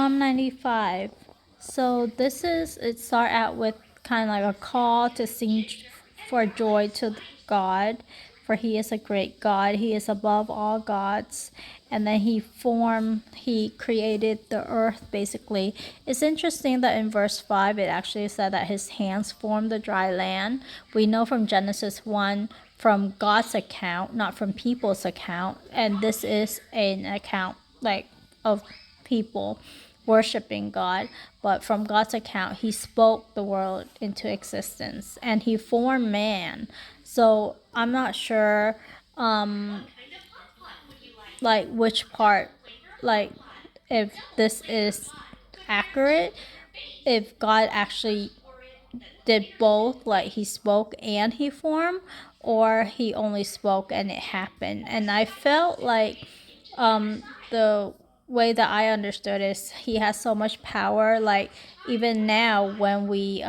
Psalm 95. So it start out with kind of like a call to sing for joy to God, for he is a great God. He is above all gods. And then he created the earth basically. It's interesting that in verse 5 it actually said that his hands formed the dry land. We know from Genesis 1 from God's account, not from people's account. And this is an account like of people worshiping God, but from God's account, he spoke the world into existence and he formed man. So I'm not sure, like which part, like if this is accurate, if God actually did both, like he spoke and he formed, or he only spoke and it happened. And I felt like the way that I understood is he has so much power. Like even now, when we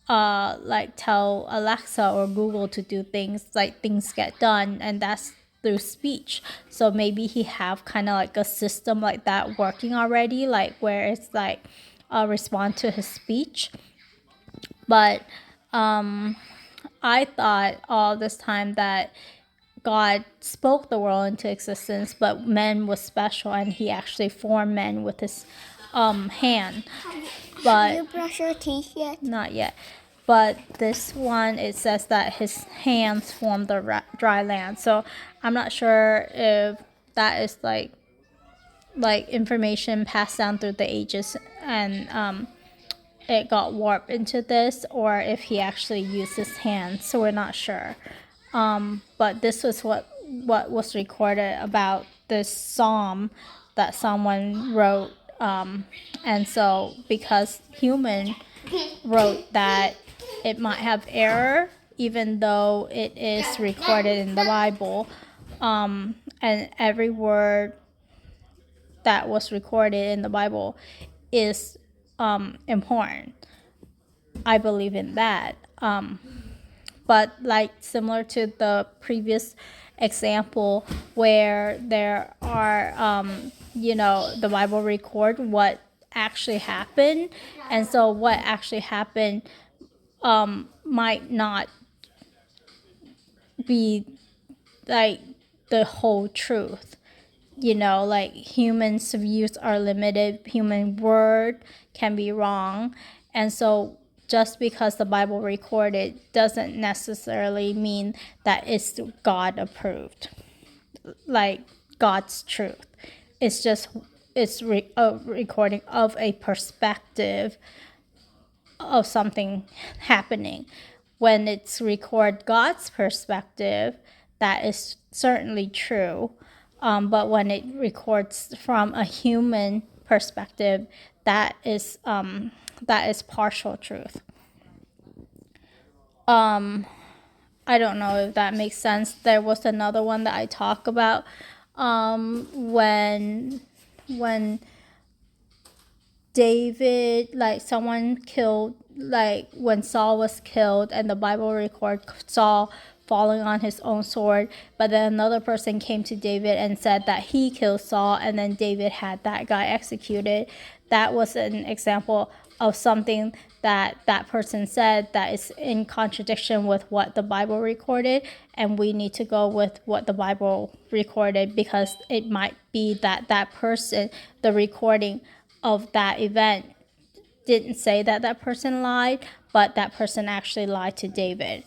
like tell Alexa or Google to do things, like things get done, and that's through speech. So maybe he have kind of like a system like that working already, like where it's like respond to his speech. But I thought all this time that God spoke the world into existence, but man was special, and he actually formed man with his hand. But Have you brushed your teeth yet? not yet. But this one, it says that his hands formed the dry land. So I'm not sure if that is like information passed down through the ages and it got warped into this, or if he actually used his hands. So we're not sure. But this was what was recorded about this psalm that someone wrote. And so because human wrote that, it might have error, even though it is recorded in the Bible. And every word that was recorded in the Bible is important. I believe in that. But like similar to the previous example where there are, the Bible record what actually happened. And so what actually happened might not be like the whole truth. Like humans' views are limited, human word can be wrong. And so just because the Bible recorded doesn't necessarily mean that it's God approved, like God's truth. It's just a recording of a perspective of something happening. When it's record God's perspective, that is certainly true. But when it records from a human perspective, that is partial truth. I don't know if that makes sense. There was another one that I talk about when David, like someone killed, like when Saul was killed, and the Bible records Saul falling on his own sword, but then another person came to David and said that he killed Saul, and then David had that guy executed. That was an example of something that person said that is in contradiction with what the Bible recorded, and we need to go with what the Bible recorded, because it might be that person, the recording of that event, didn't say that person lied, but that person actually lied to David.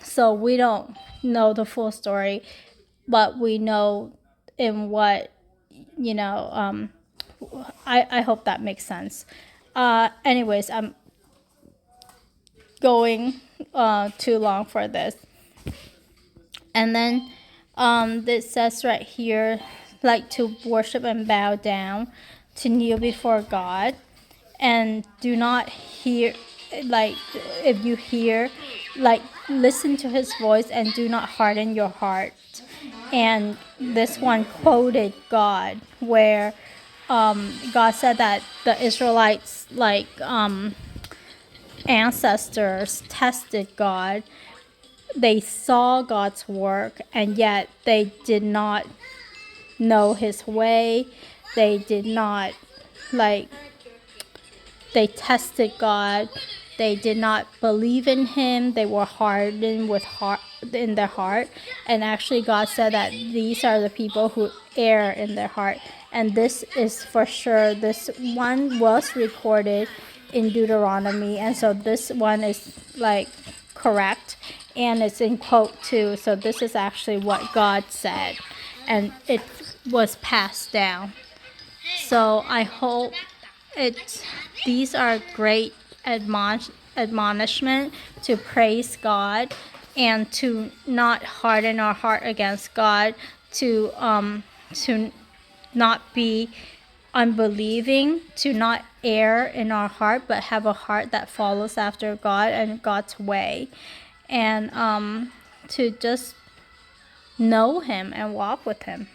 So we don't know the full story, but we know in what, I hope that makes sense. Anyways, I'm going too long for this. And then it says right here, like to worship and bow down, to kneel before God, and do not hear, like if you hear, like listen to his voice and do not harden your heart. And this one quoted God, where God said that the Israelites, like ancestors, tested God. They saw God's work, and yet they did not know his way. They did not, like, they tested God. They did not believe in him. They were hardened in their heart. And actually God said that these are the people who err in their heart. And this is for sure. This one was recorded in Deuteronomy. And so this one is like correct. And it's in quote too. So this is actually what God said. And it was passed down. So I hope these are great admonishment to praise God and to not harden our heart against God, to not be unbelieving, to not err in our heart, but have a heart that follows after God and God's way, and to just know him and walk with him.